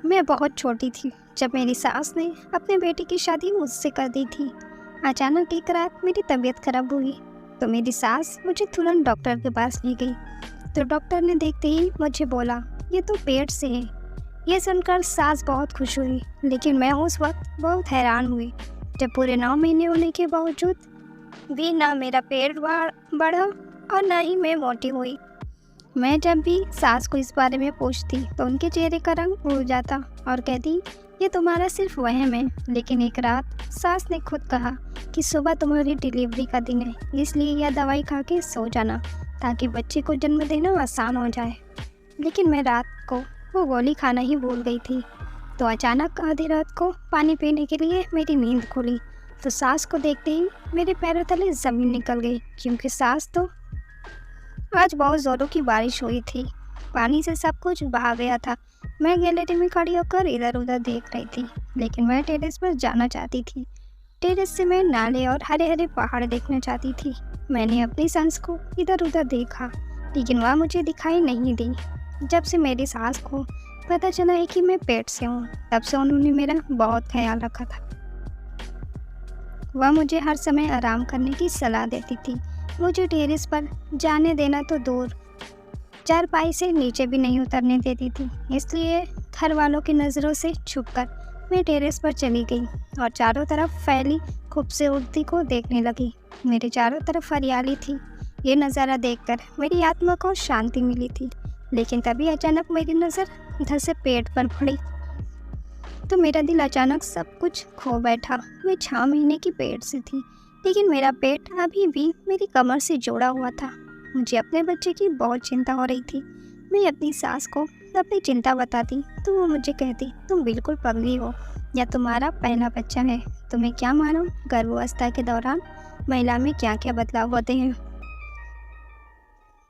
मैं बहुत छोटी थी जब मेरी सास ने अपने बेटे की शादी मुझसे कर दी थी। अचानक एक रात मेरी तबीयत खराब हुई तो मेरी सास मुझे तुरंत डॉक्टर के पास ले गई। तो डॉक्टर ने देखते ही मुझे बोला, ये तो पेट से है। ये सुनकर सास बहुत खुश हुई, लेकिन मैं उस वक्त बहुत हैरान हुई जब पूरे 9 महीने होने के बावजूद भी ना मेरा पेट बढ़ा और ना ही मैं मोटी हुई। मैं जब भी सास को इस बारे में पूछती तो उनके चेहरे का रंग उड़ जाता और कहती, ये तुम्हारा सिर्फ वहम है। लेकिन एक रात सास ने खुद कहा कि सुबह तुम्हारी डिलीवरी का दिन है, इसलिए यह दवाई खा के सो जाना ताकि बच्चे को जन्म देना आसान हो जाए। लेकिन मैं रात को वो गोली खाना ही भूल गई थी। तो अचानक आधी रात को पानी पीने के लिए मेरी नींद खुली तो सास को देखते ही मेरे पैरों तले ज़मीन निकल गई, क्योंकि सास तो आज बहुत ज़ोरों की बारिश हुई थी। पानी से सब कुछ बहा गया था। मैं गैलरी में खड़ी होकर इधर उधर देख रही थी, लेकिन मैं टेरेस पर जाना चाहती थी। टेरेस से मैं नाले और हरे हरे पहाड़ देखना चाहती थी। मैंने अपनी सांस को इधर उधर देखा, लेकिन वह मुझे दिखाई नहीं दी। जब से मेरी सास को पता चला है कि मैं पेट से हूँ, तब से उन्होंने मेरा बहुत ख्याल रखा था। वह मुझे हर समय आराम करने की सलाह देती थी। मुझे टेरेस पर जाने देना तो दूर, चारपाई से नीचे भी नहीं उतरने देती थी। इसलिए घर वालों की नज़रों से छुपकर मैं टेरेस पर चली गई और चारों तरफ फैली खूबसूरती को देखने लगी। मेरे चारों तरफ हरियाली थी। ये नज़ारा देखकर मेरी आत्मा को शांति मिली थी। लेकिन तभी अचानक मेरी नज़र इधर से पेट पर पड़ी तो मेरा दिल अचानक सब कुछ खो बैठा। मैं 6 महीने की पेट से थी, लेकिन मेरा पेट अभी भी मेरी कमर से जोड़ा हुआ था। मुझे अपने बच्चे की बहुत चिंता हो रही थी। मैं अपनी सास को अपनी चिंता बताती तो वो मुझे कहती, तुम बिल्कुल पगली हो या तुम्हारा पहला बच्चा है। तुम्हें क्या मालूम गर्भावस्था के दौरान महिला में क्या क्या बदलाव होते हैं।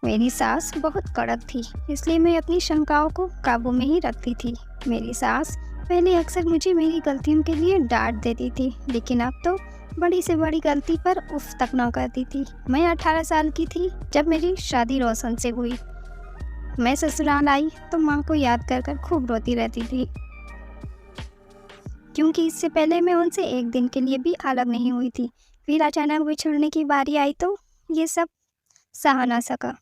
मेरी सास बहुत कड़क थी, इसलिए मैं अपनी शंकाओं को काबू में ही रखती थी। मेरी सास पहले अक्सर मुझे मेरी गलतियों के लिए डांट देती थी, लेकिन अब तो बड़ी से बड़ी गलती पर उफ तक न करती थी। मैं 18 साल की थी जब मेरी शादी रोशन से हुई। मैं ससुराल आई तो माँ को याद कर कर खूब रोती रहती थी, क्योंकि इससे पहले मैं उनसे एक दिन के लिए भी अलग नहीं हुई थी। फिर अचानक बिछड़ने की बारी आई तो ये सब सहा ना सका।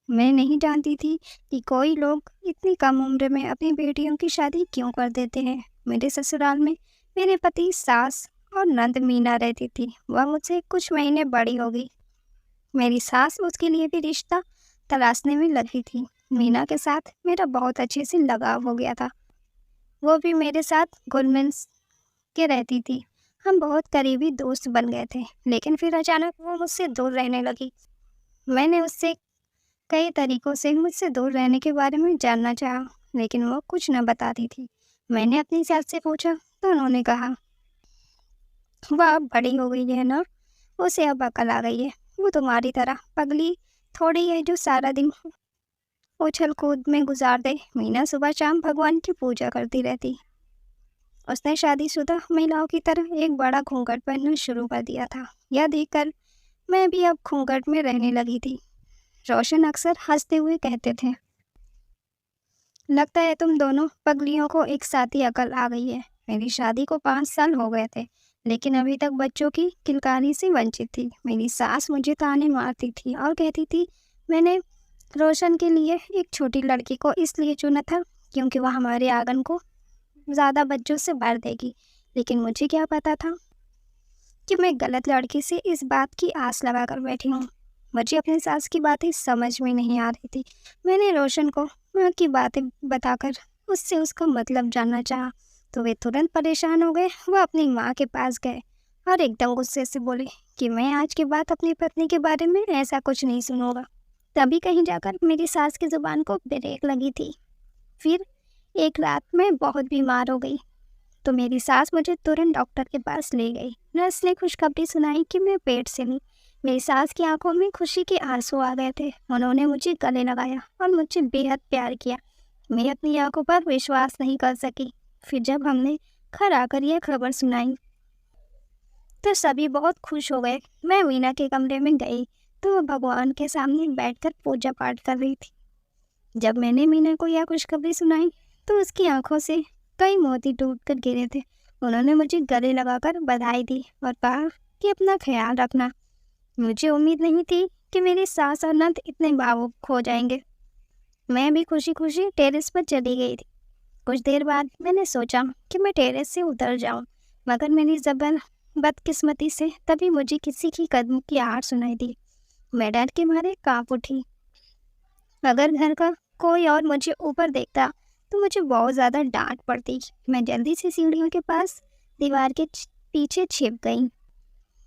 मैं नहीं जानती थी कि कोई लोग इतनी कम उम्र में अपनी बेटियों की शादी क्यों कर देते हैं। मेरे ससुराल में मेरे पति, सास और नंद मीना रहती थी। वह मुझसे कुछ महीने बड़ी हो गई। मेरी सास उसके लिए भी रिश्ता तलाशने में लगी थी। मीना के साथ मेरा बहुत अच्छे से लगाव हो गया था। वो भी मेरे साथ घुल मिल के रहती थी। हम बहुत करीबी दोस्त बन गए थे, लेकिन फिर अचानक वो मुझसे दूर रहने लगी। मैंने उससे कई तरीकों से मुझसे दूर रहने के बारे में जानना चाहा, लेकिन वो कुछ न बताती थी। मैंने अपनी सास से पूछा तो उन्होंने कहा, वह अब बड़ी हो गई है ना, उसे अब अकल आ गई है। वो तुम्हारी तरह पगली थोड़ी है जो सारा दिन उछल कूद में गुजार दे। मीना सुबह शाम भगवान की पूजा करती रहती। उसने शादीशुदा महिलाओं की तरह एक बड़ा घूंघट पहनना शुरू कर दिया था। यह देखकर मैं भी अब घूंघट में रहने लगी थी। रोशन अक्सर हंसते हुए कहते थे, लगता है तुम दोनों पगलियों को एक साथ ही अकल आ गई है। मेरी शादी को 5 साल हो गए थे, लेकिन अभी तक बच्चों की किलकारी से वंचित थी। मेरी सास मुझे ताने मारती थी और कहती थी, मैंने रोशन के लिए एक छोटी लड़की को इसलिए चुना था क्योंकि वह हमारे आंगन को ज़्यादा बच्चों से भर देगी। लेकिन मुझे क्या पता था कि मैं गलत लड़की से इस बात की आस लगा कर बैठी हूँ। मुझे अपनी सास की बातें समझ में नहीं आ रही थी। मैंने रोशन को माँ की बातें बताकर उससे उसका मतलब जानना चाहा तो वे तुरंत परेशान हो गए। वह अपनी माँ के पास गए और एकदम गुस्से से बोले कि मैं आज के बाद अपनी पत्नी के बारे में ऐसा कुछ नहीं सुनूंगा। तभी कहीं जाकर मेरी सास की ज़ुबान को ब्रेक लगी थी। फिर एक रात मैं बहुत बीमार हो गई तो मेरी सास मुझे तुरंत डॉक्टर के पास ले गई। नर्स ने खुशखबरी सुनाई कि मैं पेट से हूँ। मेरी सास की आंखों में खुशी के आंसू आ गए थे। उन्होंने मुझे गले लगाया और मुझे बेहद प्यार किया। मैं अपनी आंखों पर विश्वास नहीं कर सकी। फिर जब हमने घर आकर यह खबर सुनाई तो सभी बहुत खुश हो गए। मैं मीना के कमरे में गई तो वह भगवान के सामने बैठकर पूजा पाठ कर रही थी। जब मैंने मीना को यह खुशखबरी सुनाई तो उसकी आंखों से कई मोती टूट कर गिरे थे। उन्होंने मुझे गले लगाकर बधाई दी और कहा कि अपना ख्याल रखना। मुझे उम्मीद नहीं थी कि मेरी सास और नंद इतने भावुक हो जाएंगे। मैं भी खुशी खुशी टेरेस पर चली गई थी। कुछ देर बाद मैंने सोचा कि मैं टेरेस से उतर जाऊं, मगर मेरी जबरन बदकिस्मती से तभी मुझे किसी की कदम की आहट सुनाई दी। मैं डर के मारे कांप उठी। अगर घर का कोई और मुझे ऊपर देखता तो मुझे बहुत ज़्यादा डांट पड़ती। मैं जल्दी से सीढ़ियों के पास दीवार के पीछे छिप गई।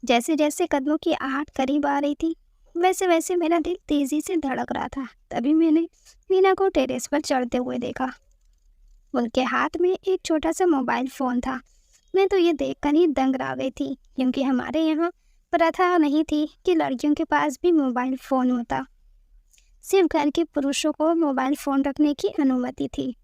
जैसे जैसे कदमों की आहट करीब आ रही थी, वैसे वैसे मेरा दिल तेजी से धड़क रहा था। तभी मैंने मीना को टेरेस पर चढ़ते हुए देखा। उनके हाथ में एक छोटा सा मोबाइल फ़ोन था। मैं तो ये देखकर ही दंग रह गई थी, क्योंकि हमारे यहाँ प्रथा नहीं थी कि लड़कियों के पास भी मोबाइल फ़ोन होता। सिर्फ घर के पुरुषों को मोबाइल फ़ोन रखने की अनुमति थी।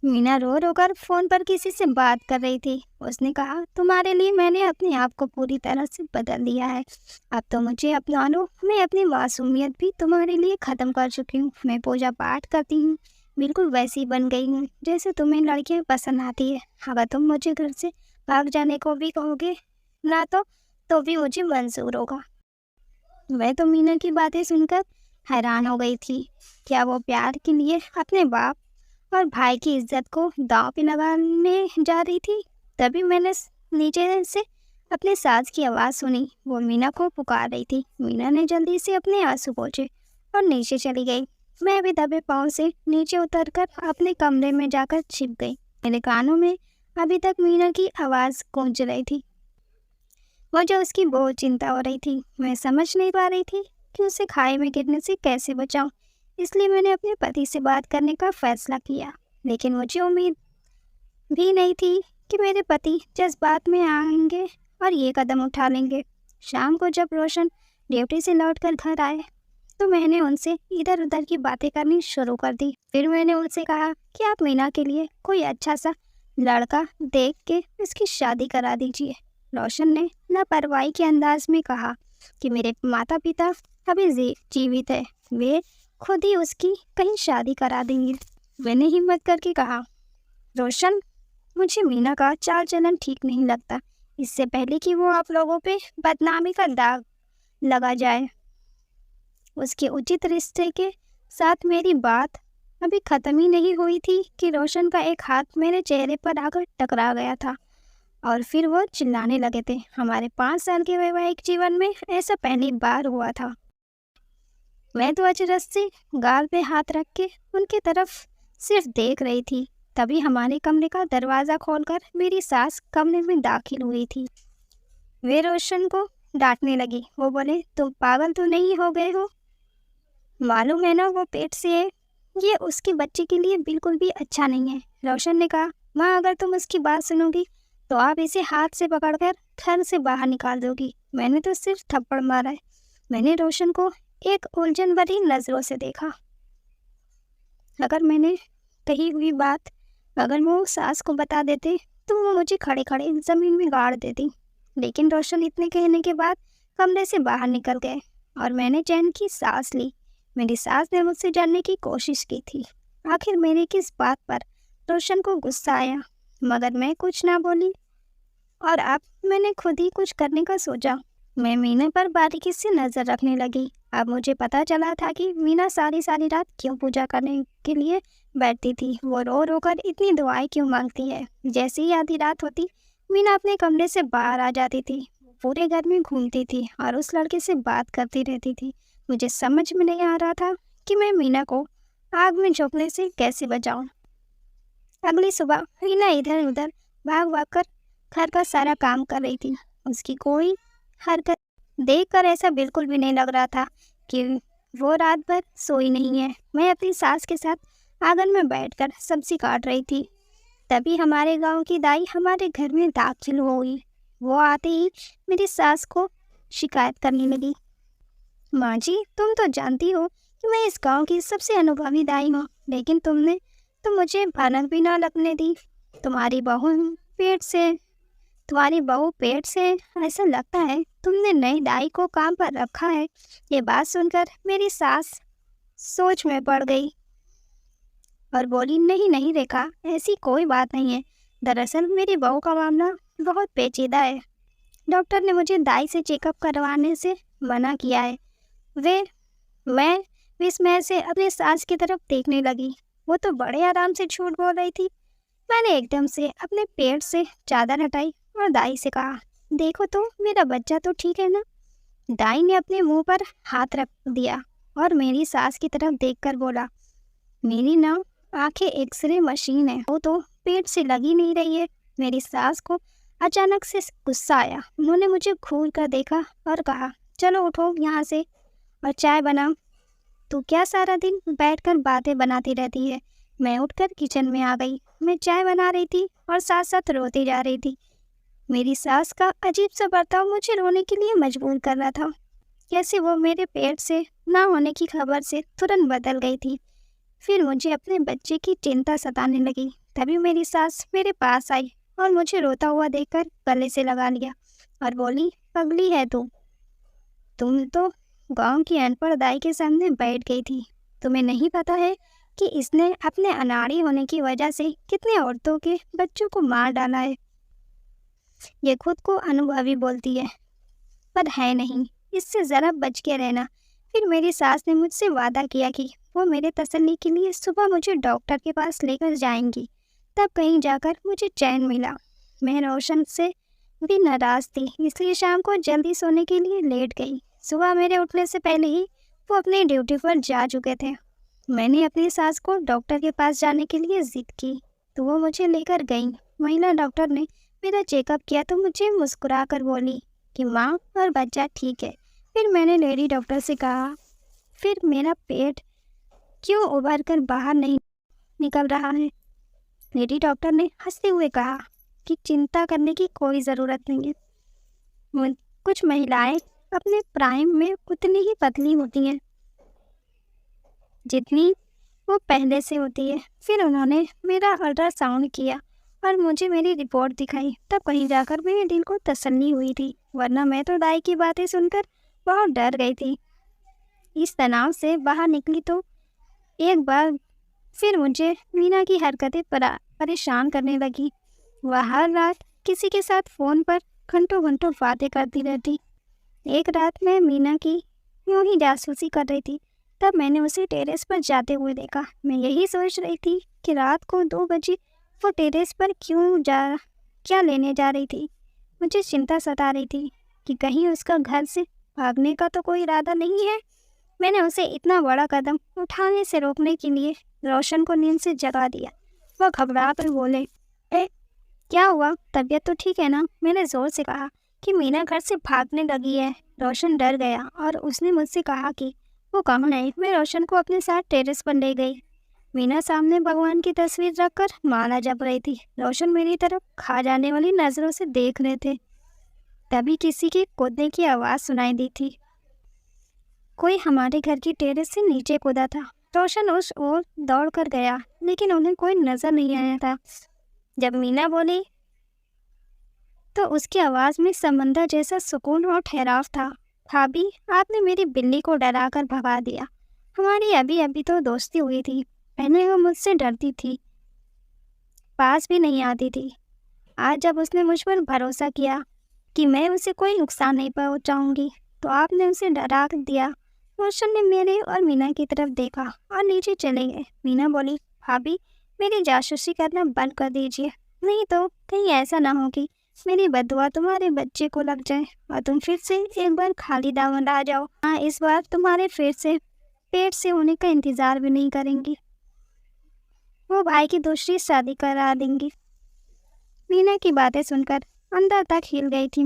मीना रो रो कर फ़ोन पर किसी से बात कर रही थी। उसने कहा, तुम्हारे लिए मैंने अपने आप को पूरी तरह से बदल दिया है। अब तो मुझे अपना लो। मैं अपनी मासूमियत भी तुम्हारे लिए ख़त्म कर चुकी हूँ। मैं पूजा पाठ करती हूँ, बिल्कुल वैसी बन गई हूँ जैसे तुम्हें लड़कियाँ पसंद आती है। अगर तुम मुझे घर से भाग जाने को भी कहोगे ना तो भी मुझे मंजूर होगा। मैं तो मीना की बातें सुनकर हैरान हो गई थी। क्या वो प्यार के लिए अपने बाप और भाई की इज्जत को दांव पे लगाने जा रही थी? तभी मैंने नीचे से अपने सास की आवाज़ सुनी। वो मीना को पुकार रही थी। मीना ने जल्दी से अपने आंसू पोंछे और नीचे चली गई। मैं भी दबे पाँव से नीचे उतरकर अपने कमरे में जाकर छिप गई। मेरे कानों में अभी तक मीना की आवाज़ गूंज रही थी। मुझे उसकी बहुत चिंता हो रही थी। मैं समझ नहीं पा रही थी कि उसे खाई में गिरने से कैसे बचाऊं। इसलिए मैंने अपने पति से बात करने का फैसला किया। लेकिन मुझे उम्मीद भी नहीं थी कि मेरे पति जज्बात में आएंगे और ये कदम उठा लेंगे। शाम को जब रोशन ड्यूटी से लौटकर घर आए तो मैंने उनसे इधर उधर की बातें करनी शुरू कर दी। फिर मैंने उनसे कहा कि आप मीना के लिए कोई अच्छा सा लड़का देख के इसकी शादी करा दीजिए। रोशन ने लापरवाही के अंदाज में कहा कि मेरे माता पिता अभी जीवित है, वे खुद ही उसकी कहीं शादी करा देंगे। मैंने हिम्मत करके कहा, रोशन, मुझे मीना का चाल चलन ठीक नहीं लगता। इससे पहले कि वो आप लोगों पे बदनामी का दाग लगा जाए, उसके उचित रिश्ते के साथ मेरी बात अभी ख़त्म ही नहीं हुई थी कि रोशन का एक हाथ मेरे चेहरे पर आकर टकरा गया था और फिर वो चिल्लाने लगे थे। हमारे 5 साल के वैवाहिक जीवन में ऐसा पहली बार हुआ था। मैं तो अचरज से गाल पे हाथ रख के उनकी तरफ सिर्फ देख रही थी। तभी हमारे कमरे का दरवाज़ा खोलकर मेरी सास कमरे में दाखिल हुई थी। वे रोशन को डांटने लगी। वो बोले, तुम पागल तो नहीं हो गए हो? मालूम है ना वो पेट से है। ये उसके बच्चे के लिए बिल्कुल भी अच्छा नहीं है। रोशन ने कहा, माँ, अगर तुम उसकी बात सुनोगी तो आप इसे हाथ से पकड़कर घर से बाहर निकाल दोगी। मैंने तो सिर्फ थप्पड़ मारा है। मैंने रोशन को एक उलझन भरी नज़रों से देखा। अगर मैंने कही हुई बात अगर वो सास को बता देते तो वो मुझे खड़े खड़े ज़मीन में गाड़ देती। लेकिन रोशन इतने कहने के बाद कमरे से बाहर निकल गए और मैंने चैन की सांस ली। मेरी सास ने मुझसे जानने की कोशिश की थी आखिर मेरी किस बात पर रोशन को गुस्सा आया, मगर मैं कुछ ना बोली और अब मैंने खुद ही कुछ करने का सोचा। मैं मीना पर बारीकी से नज़र रखने लगी। अब मुझे पता चला था कि मीना सारी सारी रात क्यों पूजा करने के लिए बैठती थी। वो रो रो कर इतनी दुआएं क्यों मांगती है। जैसे ही आधी रात होती मीना अपने कमरे से बाहर आ जाती थी। पूरे घर में घूमती थी और उस लड़के से बात करती रहती थी। मुझे समझ में नहीं आ रहा था कि मैं मीना को आग में झोंकने से कैसे बचाऊं। अगली सुबह मीना इधर उधर भाग भाग कर घर का सारा काम कर रही थी। उसकी कोई हरकत देखकर ऐसा बिल्कुल भी नहीं लग रहा था कि वो रात भर सोई नहीं है। मैं अपनी सास के साथ आंगन में बैठकर सब्जी काट रही थी। तभी हमारे गांव की दाई हमारे घर में दाखिल हो गई। वो आते ही मेरी सास को शिकायत करने लगी। माँ जी, तुम तो जानती हो कि मैं इस गांव की सबसे अनुभवी दाई हूँ, लेकिन तुमने तो मुझे भनक भी ना लगने दी। तुम्हारी बहू पेट से ऐसा लगता है तुमने नई दाई को काम पर रखा है। ये बात सुनकर मेरी सास सोच में पड़ गई और बोली, नहीं नहीं रेखा, ऐसी कोई बात नहीं है। दरअसल मेरी बहू का मामला बहुत पेचीदा है। डॉक्टर ने मुझे दाई से चेकअप करवाने से मना किया है। वे मैं विस्मय से अपने सास की तरफ देखने लगी। वो तो बड़े आराम से झूठ बोल रही थी। मैंने एकदम से अपने पेट से चादर हटाई और दाई से कहा, देखो तो मेरा बच्चा तो ठीक है ना। दाई ने अपने मुंह पर हाथ रख दिया और मेरी सास की तरफ देखकर बोला, मेरी ना आंखें एक्सरे मशीन है, वो तो पेट से लगी नहीं रही है। मेरी सास को अचानक से गुस्सा आया। उन्होंने मुझे घूर कर देखा और कहा, चलो उठो यहाँ से और चाय बनाओ। तू क्या सारा दिन बैठकर बातें बनाती रहती है। मैं उठकर किचन में आ गई। मैं चाय बना रही थी और साथ साथ रोती जा रही थी। मेरी सास का अजीब सा बर्ताव मुझे रोने के लिए मजबूर कर रहा था। कैसे वो मेरे पेट से ना होने की खबर से तुरंत बदल गई थी। फिर मुझे अपने बच्चे की चिंता सताने लगी। तभी मेरी सास मेरे पास आई और मुझे रोता हुआ देखकर गले से लगा लिया और बोली, पगली है तुम तो गांव की अनपढ़ दाई के सामने बैठ गई थी। तुम्हें नहीं पता है कि इसने अपने अनाड़ी होने की वजह से कितने औरतों के बच्चों को मार डाला है। ये खुद को अनुभवी बोलती है, पर है नहीं। इससे ज़रा बच के रहना। फिर मेरी सास ने मुझसे वादा किया कि वो मेरे तसल्ली के लिए सुबह मुझे डॉक्टर के पास लेकर जाएंगी। तब कहीं जाकर मुझे चैन मिला। मैं रोशन से भी नाराज़ थी, इसलिए शाम को जल्दी सोने के लिए लेट गई। सुबह मेरे उठने से पहले ही वो अपनी ड्यूटी पर जा चुके थे। मैंने अपनी सास को डॉक्टर के पास जाने के लिए जिद की तो वो मुझे लेकर गई। महिला डॉक्टर ने मेरा चेकअप किया तो मुझे मुस्कुरा कर बोली कि माँ और बच्चा ठीक है। फिर मैंने लेडी डॉक्टर से कहा, फिर मेरा पेट क्यों उभर कर बाहर नहीं निकल रहा है। लेडी डॉक्टर ने हंसते हुए कहा कि चिंता करने की कोई ज़रूरत नहीं है। कुछ महिलाएं अपने प्राइम में उतनी ही पतली होती हैं जितनी वो पहले से होती है। फिर उन्होंने मेरा अल्ट्रासाउंड किया और मुझे मेरी रिपोर्ट दिखाई। तब कहीं जाकर मेरे दिल को तसल्ली हुई थी, वरना मैं तो दाई की बातें सुनकर बहुत डर गई थी। इस तनाव से बाहर निकली तो एक बार फिर मुझे मीना की हरकतें परेशान करने लगी। वह हर रात किसी के साथ फ़ोन पर घंटों घंटों बातें करती रहती। एक रात मैं मीना की यूं ही जासूसी कर रही थी। तब मैंने उसे टेरेस पर जाते हुए देखा। मैं यही सोच रही थी कि रात को 2 बजे वो टेरेस पर क्या लेने जा रही थी। मुझे चिंता सता रही थी कि कहीं उसका घर से भागने का तो कोई इरादा नहीं है। मैंने उसे इतना बड़ा कदम उठाने से रोकने के लिए रोशन को नींद से जगा दिया। वह घबरा कर बोले, क्या हुआ, तबीयत तो ठीक है ना। मैंने ज़ोर से कहा कि मीना घर से भागने लगी है। रोशन डर गया और उसने मुझसे कहा कि वो कहाँ है। मैं रोशन को अपने साथ टेरेस पर ले गई। मीना सामने भगवान की तस्वीर रखकर माला जप रही थी। रोशन मेरी तरफ खा जाने वाली नज़रों से देख रहे थे। तभी किसी के कूदने की आवाज़ सुनाई दी थी। कोई हमारे घर की टेरेस से नीचे कूदा था। रोशन उस ओर दौड़ कर गया, लेकिन उन्हें कोई नजर नहीं आया था। जब मीना बोली तो उसकी आवाज़ में समंदर जैसा सुकून और ठहराव था। भाभी, आपने मेरी बिल्ली को डरा कर भगा दिया। हमारी अभी अभी तो दोस्ती हुई थी। पहले वो मुझसे डरती थी, पास भी नहीं आती थी। आज जब उसने मुझ पर भरोसा किया कि मैं उसे कोई नुकसान नहीं पहुंचाऊंगी, तो आपने उसे डरा दिया। रोशन ने मेरे और मीना की तरफ देखा और नीचे चले गए। मीना बोली, भाभी, मेरी जासूसी करना बंद कर दीजिए, नहीं तो कहीं ऐसा ना हो कि मेरी बददुआ तुम्हारे बच्चे को लग जाए और तुम फिर से एक बार खाली दामन आ जाओ। हाँ, इस बार तुम्हारे फिर से पेट से होने का इंतज़ार भी नहीं करेंगी। वो भाई की दूसरी शादी करा देंगी। मीना की बातें सुनकर अंदर तक हिल गई थी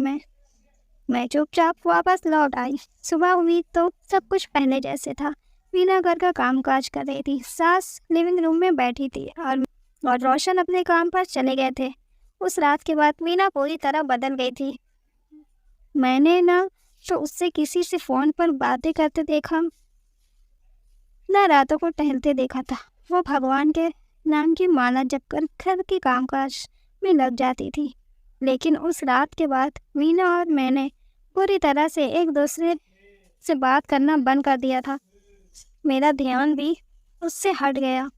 मैं चुपचाप वापस लौट आई। सुबह हुई तो सब कुछ पहले जैसे था। मीना घर का कामकाज कर रही थी। सास लिविंग रूम में बैठी थी और रोशन अपने काम पर चले गए थे। उस रात के बाद मीना पूरी तरह बदल गई थी। मैंने ना तो उससे किसी से फ़ोन पर बातें करते देखा, न रातों को टहलते देखा था। वो भगवान के नाम की माला जपकर घर के कामकाज में लग जाती थी। लेकिन उस रात के बाद मीना और मैंने पूरी तरह से एक दूसरे से बात करना बंद कर दिया था। मेरा ध्यान भी उससे हट गया,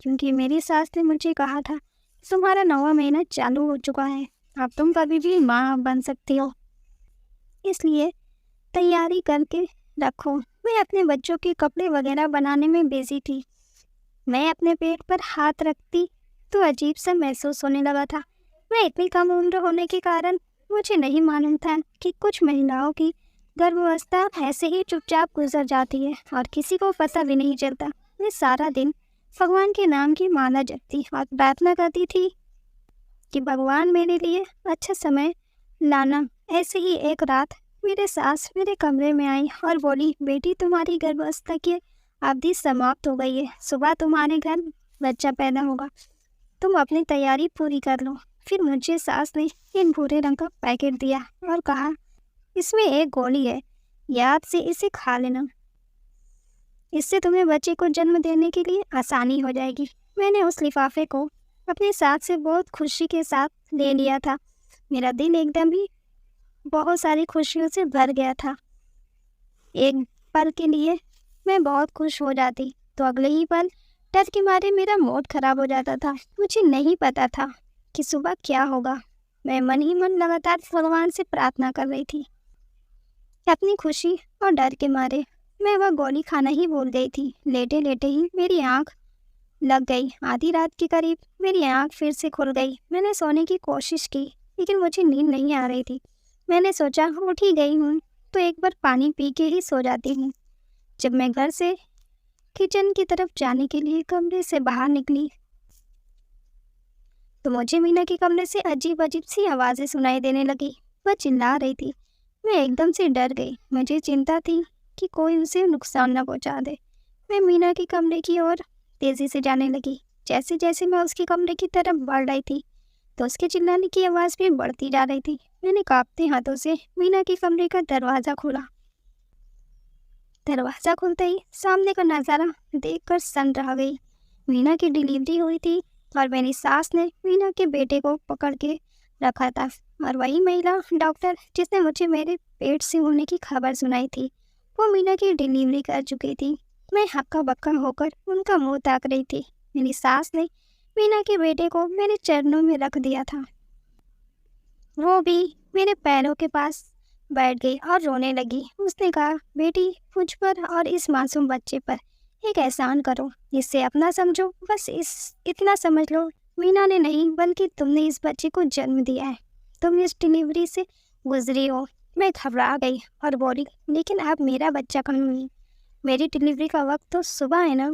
क्योंकि मेरी सास ने मुझे कहा था तुम्हारा 9वां महीना चालू हो चुका है। अब तुम कभी भी माँ बन सकती हो, इसलिए तैयारी करके रखो। मैं अपने बच्चों के कपड़े वगैरह बनाने में बिजी थी। मैं अपने पेट पर हाथ रखती तो अजीब सा महसूस होने लगा था। मैं इतनी कम उम्र होने के कारण मुझे नहीं मालूम था कि कुछ महिलाओं की गर्भावस्था ऐसे ही चुपचाप गुजर जाती है और किसी को पता भी नहीं चलता। मैं सारा दिन भगवान के नाम की माला जपती और प्रार्थना करती थी कि भगवान मेरे लिए अच्छा समय लाना। ऐसे ही एक रात मेरे सास मेरे कमरे में आई और बोली, बेटी तुम्हारी गर्भावस्था की अवधि समाप्त हो गई है। सुबह तुम्हारे घर बच्चा पैदा होगा। तुम अपनी तैयारी पूरी कर लो। फिर मुझे सास ने एक भूरे रंग का पैकेट दिया और कहा, इसमें एक गोली है, याद से इसे खा लेना। इससे तुम्हें बच्चे को जन्म देने के लिए आसानी हो जाएगी। मैंने उस लिफाफे को अपने साथ से बहुत खुशी के साथ ले लिया था। मेरा दिल एकदम ही बहुत सारी खुशियों से भर गया था। एक पल के लिए मैं बहुत खुश हो जाती तो अगले ही पल डर के मारे मेरा मूड खराब हो जाता था। मुझे नहीं पता था कि सुबह क्या होगा। मैं मन ही मन लगातार भगवान से प्रार्थना कर रही थी। अपनी खुशी और डर के मारे मैं वह गोली खाना ही भूल गई थी। लेटे लेटे ही मेरी आंख लग गई। आधी रात के करीब मेरी आंख फिर से खुल गई। मैंने सोने की कोशिश की लेकिन मुझे नींद नहीं आ रही थी। मैंने सोचा उठ ही गई हूँ तो एक बार पानी पी के ही सो जाती हूँ। जब मैं घर से किचन की तरफ जाने के लिए कमरे से बाहर निकली तो मुझे मीना के कमरे से अजीब अजीब सी आवाज़ें सुनाई देने लगी। वह चिल्ला रही थी। मैं एकदम से डर गई। मुझे चिंता थी कि कोई उसे नुकसान न पहुंचा दे। मैं मीना के कमरे की ओर तेज़ी से जाने लगी। जैसे जैसे मैं उसके कमरे की तरफ बढ़ रही थी तो उसके चिल्लाने की आवाज़ भी बढ़ती जा रही थी। मैंने कांपते हाथों से मीना के कमरे का दरवाज़ा खोला। दरवाज़ा खुलते ही सामने का नज़ारा देखकर सन रह गई। मीना की डिलीवरी हुई थी और मेरी सास ने मीना के बेटे को पकड़ के रखा था। और वही महिला डॉक्टर जिसने मुझे मेरे पेट से होने की खबर सुनाई थी, वो मीना की डिलीवरी कर चुकी थी। मैं हक्का बक्का होकर उनका मुंह ताक रही थी। मेरी सास ने मीना के बेटे को मेरे चरणों में रख दिया था। वो भी मेरे पैरों के पास बैठ गई और रोने लगी। उसने कहा, बेटी मुझ पर और इस मासूम बच्चे पर एक एहसान करो, इसे अपना समझो। बस इतना समझ लो, मीना ने नहीं बल्कि तुमने इस बच्चे को जन्म दिया है। तुम इस डिलीवरी से गुजरी हो। मैं घबरा गई और बोली, लेकिन अब मेरा बच्चा कहाँ है? मेरी डिलीवरी का वक्त तो सुबह है ना।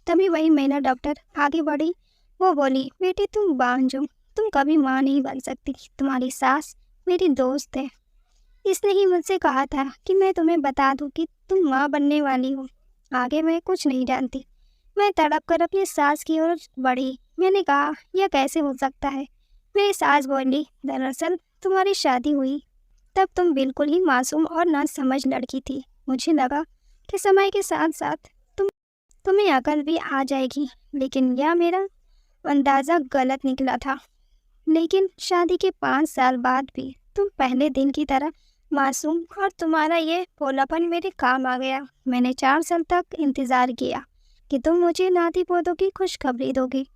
तभी वही महिला डॉक्टर आगे बढ़ी। वो बोली, बेटी तुम बांझ हो, तुम कभी माँ नहीं बन सकती। तुम्हारी सास मेरी दोस्त है। इसने ही मुझसे कहा था कि मैं तुम्हें बता दूं कि तुम माँ बनने वाली हो। आगे मैं कुछ नहीं जानती। मैं तड़प कर अपनी सास की ओर बढ़ी। मैंने कहा, यह कैसे हो सकता है? मेरी सास बोली, दरअसल तुम्हारी शादी हुई तब तुम बिल्कुल ही मासूम और नासमझ लड़की थी। मुझे लगा कि समय के साथ साथ तुम्हें अकल भी आ जाएगी, लेकिन यह मेरा अंदाज़ा गलत निकला था। लेकिन शादी के 5 साल बाद भी तुम पहले दिन की तरह मासूम और तुम्हारा ये भोलापन मेरे काम आ गया। मैंने 4 साल तक इंतज़ार किया कि तुम मुझे नाती पोतों की खुशखबरी दोगी,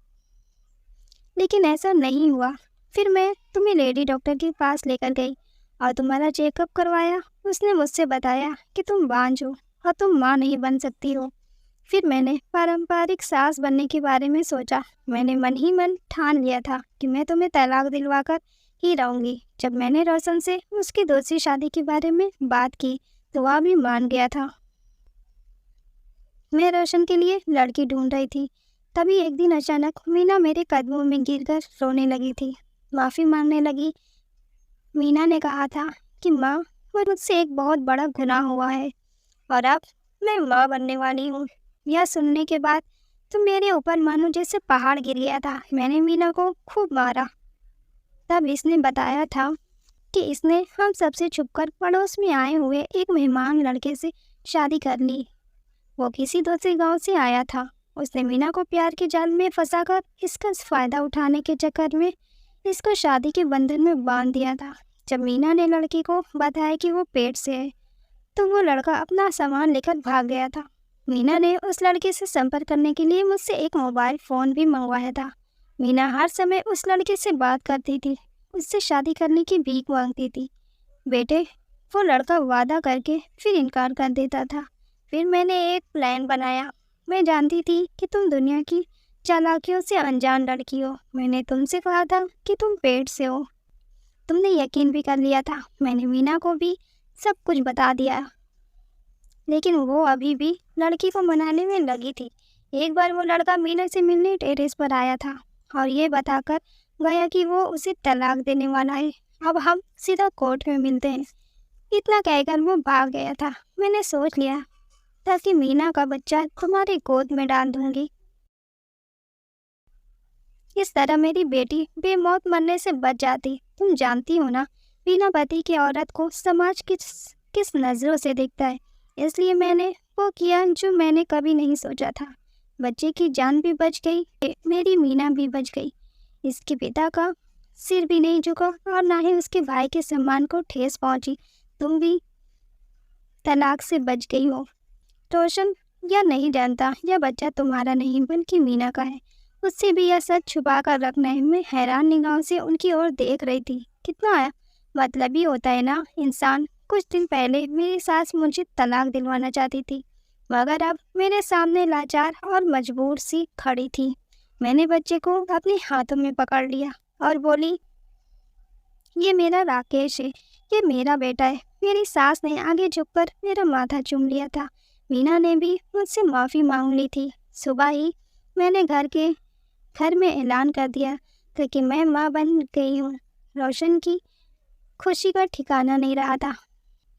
लेकिन ऐसा नहीं हुआ। फिर मैं तुम्हें लेडी डॉक्टर के पास लेकर गई और तुम्हारा चेकअप करवाया। उसने मुझसे बताया कि तुम बांझ हो और तुम माँ नहीं बन सकती हो। फिर मैंने पारंपरिक सास बनने के बारे में सोचा। मैंने मन ही मन ठान लिया था कि मैं तुम्हें तलाक दिलवाकर ही रहूँगी। जब मैंने रोशन से उसकी दूसरी शादी के बारे में बात की तो वह भी मान गया था। मैं रोशन के लिए लड़की ढूंढ रही थी। तभी एक दिन अचानक मीना मेरे कदमों में गिरकर रोने लगी थी, माफ़ी मांगने लगी। मीना ने कहा था कि माँ, मुझसे एक बहुत बड़ा गुनाह हुआ है और अब मैं माँ बनने वाली हूँ। यह सुनने के बाद तो मेरे ऊपर मानो जैसे पहाड़ गिर गया था। मैंने मीना को खूब मारा। तब इसने बताया था कि इसने हम सबसे छुपकर पड़ोस में आए हुए एक मेहमान लड़के से शादी कर ली। वो किसी दूसरे गांव से आया था। उसने मीना को प्यार के जाल में फंसाकर इसका फ़ायदा उठाने के चक्कर में इसको शादी के बंधन में बांध दिया था। जब मीना ने लड़की को बताया कि वो पेट से है तो वो लड़का अपना सामान लेकर भाग गया था। मीना ने उस लड़के से संपर्क करने के लिए मुझसे एक मोबाइल फ़ोन भी मंगवाया था मीना हर समय उस लड़के से बात करती थी, उससे शादी करने की भीख मांगती थी। बेटे, वो लड़का वादा करके फिर इनकार कर देता था। फिर मैंने एक प्लान बनाया। मैं जानती थी कि तुम दुनिया की चालाकियों से अनजान लड़की हो। मैंने तुमसे कहा था कि तुम पेट से हो। तुमने यकीन भी कर लिया था। मैंने मीना को भी सब कुछ बता दिया, लेकिन वो अभी भी लड़की को मनाने में लगी थी। एक बार वो लड़का मीना से मिलने टेरेस पर आया था और ये बताकर गया कि वो उसे तलाक देने वाला है। अब हम सीधा कोर्ट में मिलते हैं। इतना कहकर वो भाग गया था। मैंने सोच लिया था कि मीना का बच्चा तुम्हारी गोद में डाल दूंगी। इस तरह मेरी बेटी बेमौत मरने से बच जाती। तुम जानती हो ना, बिना पति की औरत को समाज किस किस नज़रों से देखता है। इसलिए मैंने वो किया जो मैंने कभी नहीं सोचा था। बच्चे की जान भी बच गई, मेरी मीना भी बच गई। इसके पिता का सिर भी नहीं झुका और ना ही उसके भाई के सम्मान को ठेस पहुंची। तुम भी तलाक से बच गई हो। रोशन यह नहीं जानता, यह बच्चा तुम्हारा नहीं बल्कि मीना का है। उससे भी यह सच छुपा कर रखना है। मैं हैरान निगाहों से उनकी ओर देख रही थी। कितना मतलबी होता है ना इंसान। कुछ दिन पहले मेरी सास मुझे तलाक दिलवाना चाहती थी, मगर अब मेरे सामने लाचार और मजबूर सी खड़ी थी। मैंने बच्चे को अपने हाथों में पकड़ लिया और बोली, ये मेरा राकेश है, ये मेरा बेटा है। मेरी सास ने आगे झुककर मेरा माथा चूम लिया था। मीना ने भी मुझसे माफ़ी मांग ली थी। सुबह ही मैंने घर में ऐलान कर दिया था कि मैं माँ बन गई हूँ। रोशन की खुशी का ठिकाना नहीं रहा था।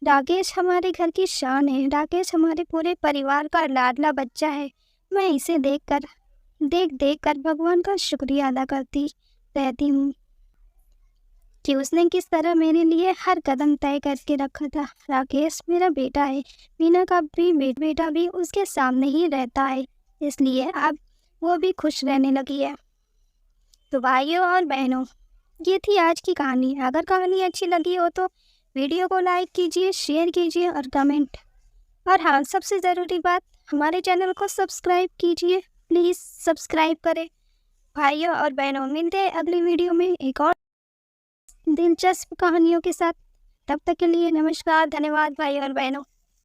राकेश हमारे घर की शान है। राकेश हमारे पूरे परिवार का लाडला बच्चा है। मैं इसे देख कर भगवान का शुक्रिया अदा करती रहती हूँ कि उसने किस तरह मेरे लिए हर कदम तय करके रखा था। राकेश मेरा बेटा है। मीना का भी बेटा भी उसके सामने ही रहता है, इसलिए अब वो भी खुश रहने लगी है। तो भाइयों और बहनों, ये थी आज की कहानी। अगर कहानी अच्छी लगी हो तो वीडियो को लाइक कीजिए, शेयर कीजिए और कमेंट। और हाँ, सबसे ज़रूरी बात, हमारे चैनल को सब्सक्राइब कीजिए। प्लीज़ सब्सक्राइब करें। भाइयों और बहनों, मिलते हैं अगली वीडियो में एक और दिलचस्प कहानियों के साथ। तब तक के लिए नमस्कार, धन्यवाद भाई और बहनों।